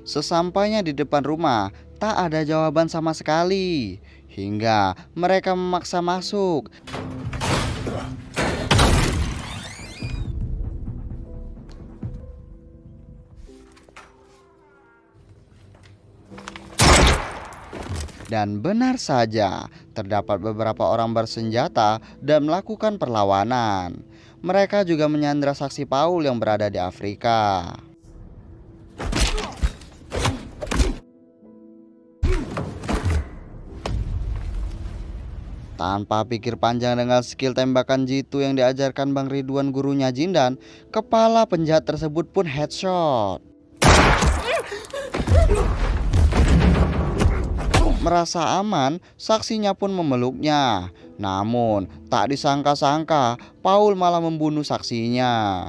Sesampainya di depan rumah, tak ada jawaban sama sekali. Hingga mereka memaksa masuk. Dan benar saja, terdapat beberapa orang bersenjata dan melakukan perlawanan. Mereka juga menyandra saksi Paul yang berada di Afrika. Tanpa pikir panjang dengan skill tembakan jitu yang diajarkan Bang Ridwan gurunya Jindan, kepala penjahat tersebut pun headshot. Merasa aman, saksinya pun memeluknya. Namun, tak disangka-sangka, Paul malah membunuh saksinya.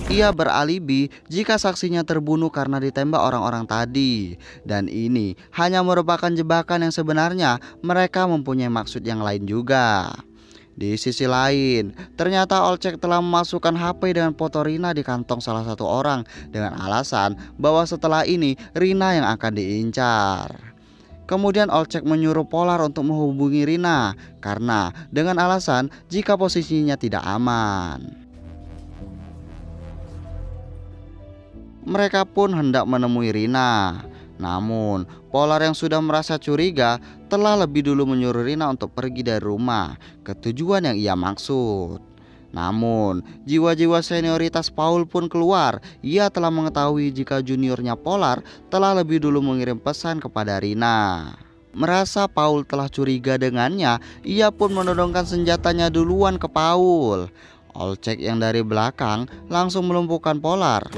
Ia beralibi jika saksinya terbunuh karena ditembak orang-orang tadi. Dan ini hanya merupakan jebakan yang sebenarnya mereka mempunyai maksud yang lain juga. Di sisi lain, ternyata Olcek telah memasukkan HP dengan foto Rina di kantong salah satu orang dengan alasan bahwa setelah ini Rina yang akan diincar. Kemudian Olcek menyuruh Polar untuk menghubungi Rina karena dengan alasan jika posisinya tidak aman. Mereka pun hendak menemui Rina. Namun, Polar yang sudah merasa curiga telah lebih dulu menyuruh Rina untuk pergi dari rumah ke tujuan yang ia maksud. Namun, jiwa-jiwa senioritas Paul pun keluar. Ia telah mengetahui jika juniornya Polar telah lebih dulu mengirim pesan kepada Rina. Merasa Paul telah curiga dengannya, ia pun menodongkan senjatanya duluan ke Paul. Olcek yang dari belakang langsung melumpuhkan Polar.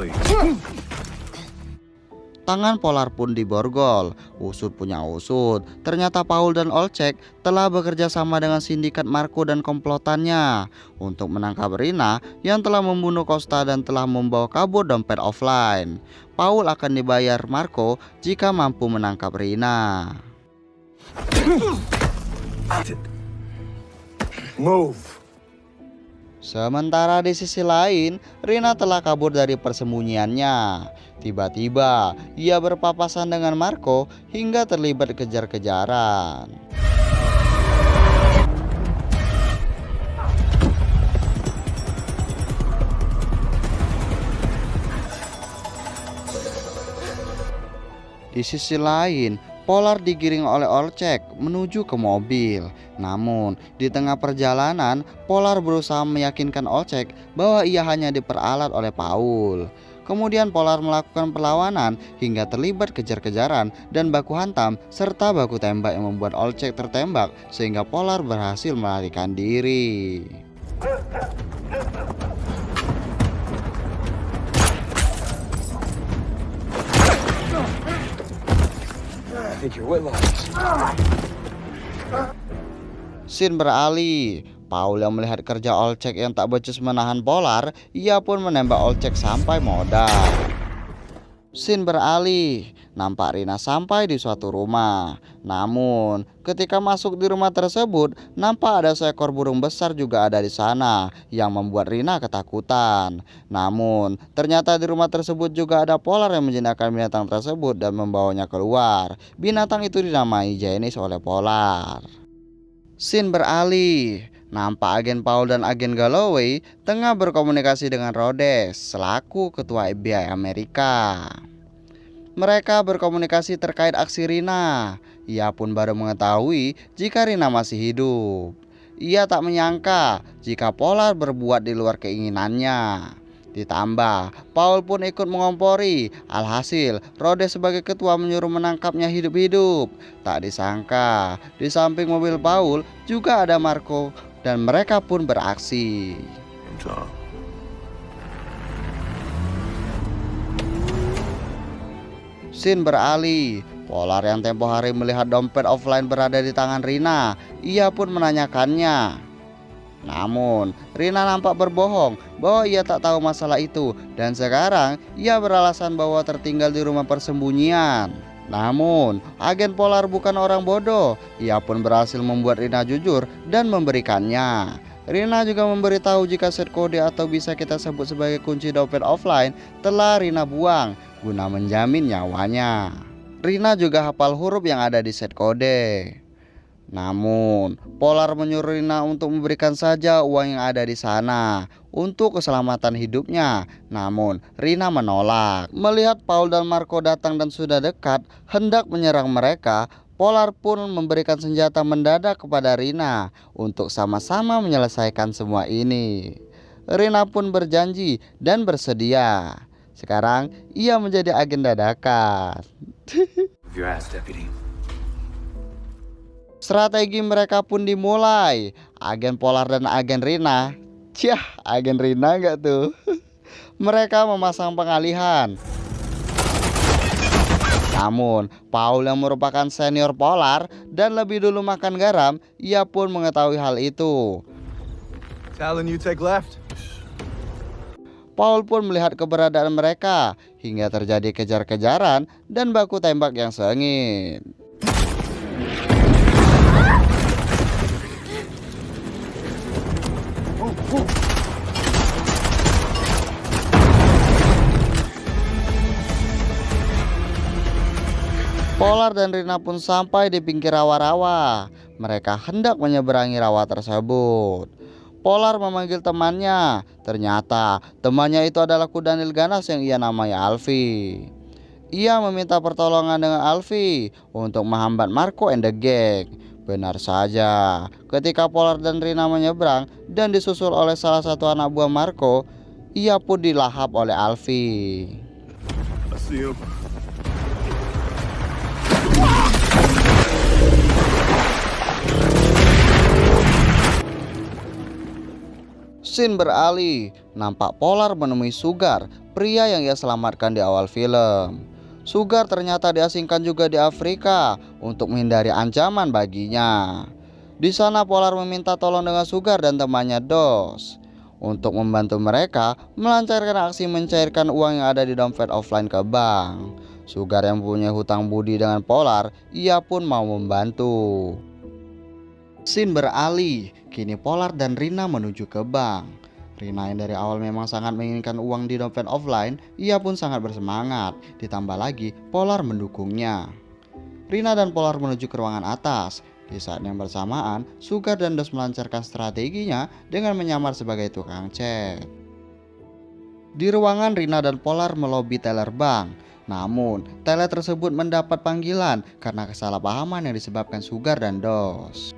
Tangan Polar pun diborgol. Usut punya usut, ternyata Paul dan Olcek telah bekerja sama dengan sindikat Marco dan komplotannya untuk menangkap Rina yang telah membunuh Costa dan telah membawa kabur dompet offline. Paul akan dibayar Marco jika mampu menangkap Rina. Move. Sementara di sisi lain, Rina telah kabur dari persembunyiannya. Tiba-tiba, ia berpapasan dengan Marco hingga terlibat kejar-kejaran. Di sisi lain, Polar digiring oleh Olcek menuju ke mobil. Namun, di tengah perjalanan, Polar berusaha meyakinkan Olcek bahwa ia hanya diperalat oleh Paul. Kemudian Polar melakukan perlawanan hingga terlibat kejar-kejaran dan baku hantam serta baku tembak yang membuat Olcek tertembak sehingga Polar berhasil melarikan diri. Scene beralih. Paul yang melihat kerja Olcek yang tak becus menahan Polar, ia pun menembak Olcek sampai modal. Scene beralih. Nampak Rina sampai di suatu rumah. Namun, ketika masuk di rumah tersebut, nampak ada seekor burung besar juga ada di sana yang membuat Rina ketakutan. Namun, ternyata di rumah tersebut juga ada Polar yang menjinakkan binatang tersebut dan membawanya keluar. Binatang itu dinamai Janice oleh Polar. Scene beralih. Nampak agen Paul dan agen Galloway tengah berkomunikasi dengan Rhodes selaku ketua FBI Amerika. Mereka berkomunikasi terkait aksi Rina. Ia pun baru mengetahui jika Rina masih hidup. Ia tak menyangka jika Polar berbuat di luar keinginannya. Ditambah, Paul pun ikut mengompori. Alhasil, Rhodes sebagai ketua menyuruh menangkapnya hidup-hidup. Tak disangka, di samping mobil Paul juga ada Marco dan mereka pun beraksi. Scene beralih. Polar yang tempo hari melihat dompet offline berada di tangan Rina, ia pun menanyakannya. Namun, Rina nampak berbohong bahwa ia tak tahu masalah itu dan sekarang ia beralasan bahwa tertinggal di rumah persembunyian. Namun, agen Polar bukan orang bodoh. Ia pun berhasil membuat Rina jujur dan memberikannya. Rina juga memberitahu jika set kode atau bisa kita sebut sebagai kunci dompet offline telah Rina buang guna menjamin nyawanya. Rina juga hafal huruf yang ada di set kode. Namun, Polar menyuruh Rina untuk memberikan saja uang yang ada di sana untuk keselamatan hidupnya. Namun, Rina menolak. Melihat Paul dan Marco datang dan sudah dekat, hendak menyerang mereka, Polar pun memberikan senjata mendadak kepada Rina untuk sama-sama menyelesaikan semua ini. Rina pun berjanji dan bersedia. Sekarang, ia menjadi agen dadakan. Strategi mereka pun dimulai. Agen Polar dan agen Rina. Ciah, agen Rina nggak tuh? Mereka memasang pengalihan. Namun, Paul yang merupakan senior Polar dan lebih dulu makan garam, ia pun mengetahui hal itu. Paul pun melihat keberadaan mereka hingga terjadi kejar-kejaran dan baku tembak yang sengit. Polar dan Rina pun sampai di pinggir rawa-rawa. Mereka hendak menyeberangi rawa tersebut. Polar memanggil temannya. Ternyata temannya itu adalah kudanil ganas yang ia namai Alfie. Ia meminta pertolongan dengan Alfie untuk menghambat Marco and the gang. Benar saja, ketika Polar dan Rina menyeberang dan disusul oleh salah satu anak buah Marco, ia pun dilahap oleh Alfie. Scene beralih, nampak Polar menemui Sugar, pria yang ia selamatkan di awal film. Sugar ternyata diasingkan juga di Afrika untuk menghindari ancaman baginya. Di sana Polar meminta tolong dengan Sugar dan temannya Dos untuk membantu mereka melancarkan aksi mencairkan uang yang ada di dompet offline ke bank. Sugar yang punya hutang budi dengan Polar, ia pun mau membantu. Scene beralih, kini Polar dan Rina menuju ke bank. Rina yang dari awal memang sangat menginginkan uang di dompet offline, ia pun sangat bersemangat. Ditambah lagi Polar mendukungnya. Rina dan Polar menuju ke ruangan atas. Di saat yang bersamaan, Sugar dan Dos melancarkan strateginya dengan menyamar sebagai tukang chat. Di ruangan, Rina dan Polar melobi teller bank. Namun, teller tersebut mendapat panggilan karena kesalahpahaman yang disebabkan Sugar dan Dos.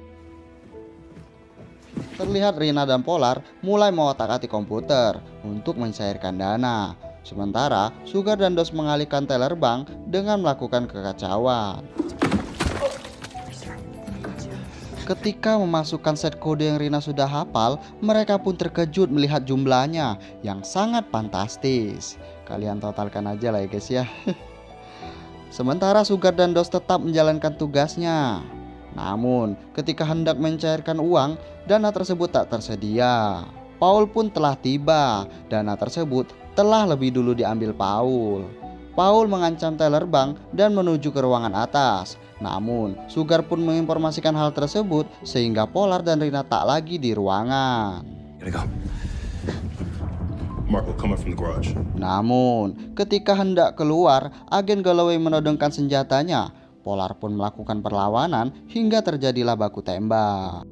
Terlihat Rina dan Polar mulai mengotak-atik komputer untuk mencairkan dana. Sementara Sugar dan Dos mengalihkan teller bank dengan melakukan kekacauan. Ketika memasukkan set kode yang Rina sudah hafal, mereka pun terkejut melihat jumlahnya yang sangat fantastis. Kalian totalkan aja lah ya guys ya. Sementara Sugar dan Dos tetap menjalankan tugasnya. Namun, ketika hendak mencairkan uang, dana tersebut tak tersedia. Paul pun telah tiba. Dana tersebut telah lebih dulu diambil Paul. Paul mengancam teller bank dan menuju ke ruangan atas. Namun, Sugar pun menginformasikan hal tersebut sehingga Polar dan Rina tak lagi di ruangan. Namun, ketika hendak keluar, agen Galloway menodongkan senjatanya. Polar pun melakukan perlawanan hingga terjadilah baku tembak.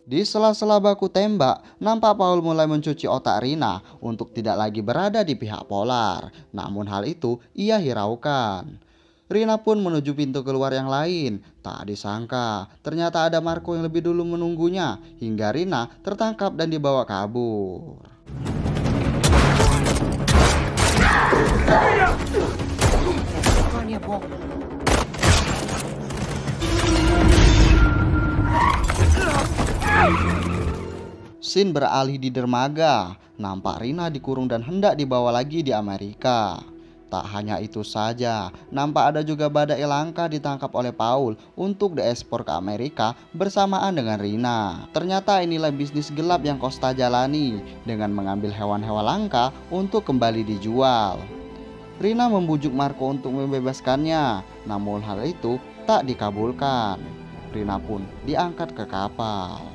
Di sela-sela baku tembak, nampak Paul mulai mencuci otak Rina untuk tidak lagi berada di pihak Polar. Namun hal itu ia hiraukan. Rina pun menuju pintu keluar yang lain. Tak disangka, ternyata ada Marco yang lebih dulu menunggunya hingga Rina tertangkap dan dibawa kabur. Scene beralih di dermaga. Nampak Rina dikurung dan hendak dibawa lagi di Amerika. Tak hanya itu saja, nampak ada juga badai langka ditangkap oleh Paul untuk diekspor ke Amerika bersamaan dengan Rina. Ternyata inilah bisnis gelap yang Costa jalani dengan mengambil hewan-hewan langka untuk kembali dijual. Rina membujuk Marco untuk membebaskannya, namun hal itu tak dikabulkan. Rina pun diangkat ke kapal.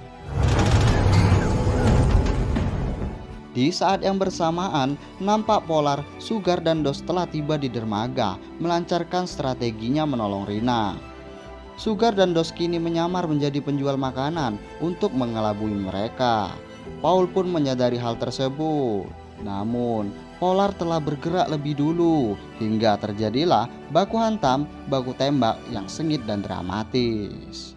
Di saat yang bersamaan, nampak Polar, Sugar, dan Dos telah tiba di dermaga, melancarkan strateginya menolong Rina. Sugar dan Dos kini menyamar menjadi penjual makanan untuk mengelabui mereka. Paul pun menyadari hal tersebut. Namun, Polar telah bergerak lebih dulu, hingga terjadilah baku hantam, baku tembak yang sengit dan dramatis.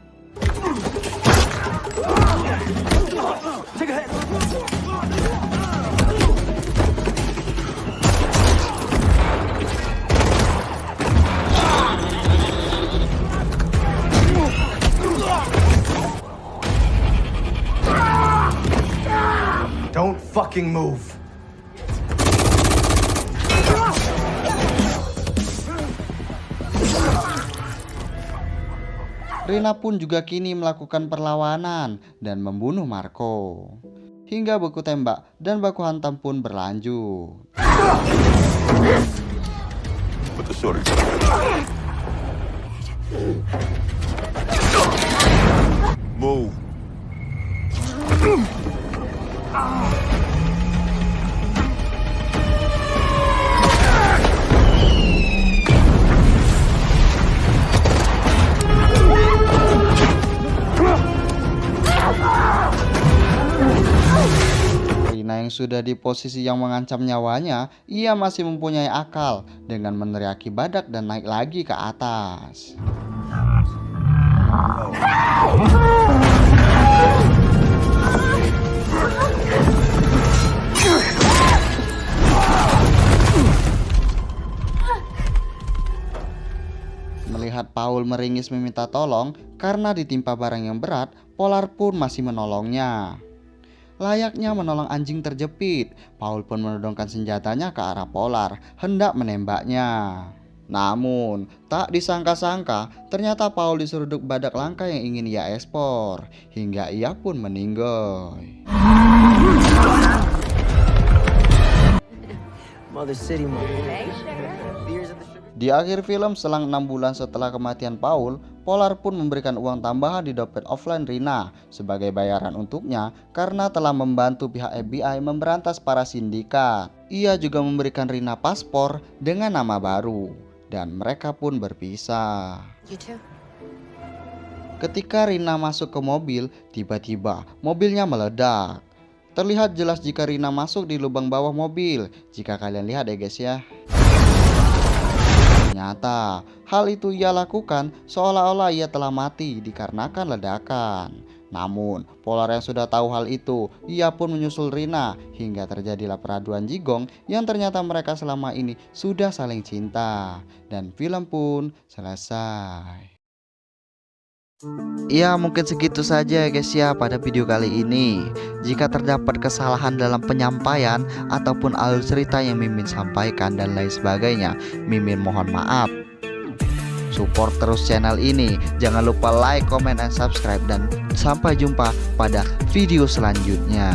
Don't fucking move. Rina pun juga kini melakukan perlawanan dan membunuh Marco. Hingga baku tembak dan baku hantam pun berlanjut. Put the sword. Move. Rina yang sudah di posisi yang mengancam nyawanya, ia masih mempunyai akal dengan meneriaki badak dan naik lagi ke atas. Melihat Paul meringis meminta tolong karena ditimpa barang yang berat, Polar pun masih menolongnya. Layaknya menolong anjing terjepit, Paul pun menodongkan senjatanya ke arah Polar, hendak menembaknya. Namun, tak disangka-sangka, ternyata Paul diseruduk badak langka yang ingin ia ekspor, hingga ia pun meninggal. Di akhir film, selang 6 bulan setelah kematian Paul, Polar pun memberikan uang tambahan di dompet offline Rina sebagai bayaran untuknya karena telah membantu pihak FBI memberantas para sindikat. Ia juga memberikan Rina paspor dengan nama baru dan mereka pun berpisah. Ketika Rina masuk ke mobil, tiba-tiba mobilnya meledak. Terlihat jelas jika Rina masuk di lubang bawah mobil. Jika kalian lihat ya guys ya. Ternyata hal itu ia lakukan seolah-olah ia telah mati dikarenakan ledakan. Namun Polar yang sudah tahu hal itu, ia pun menyusul Rina hingga terjadilah peraduan jigong yang ternyata mereka selama ini sudah saling cinta. Dan film pun selesai. Ya mungkin segitu saja ya guys ya pada video kali ini. Jika terdapat kesalahan dalam penyampaian ataupun alur cerita yang Mimin sampaikan dan lain sebagainya, Mimin mohon maaf. Support terus channel ini. Jangan lupa like, comment, dan subscribe. Dan sampai jumpa pada video selanjutnya.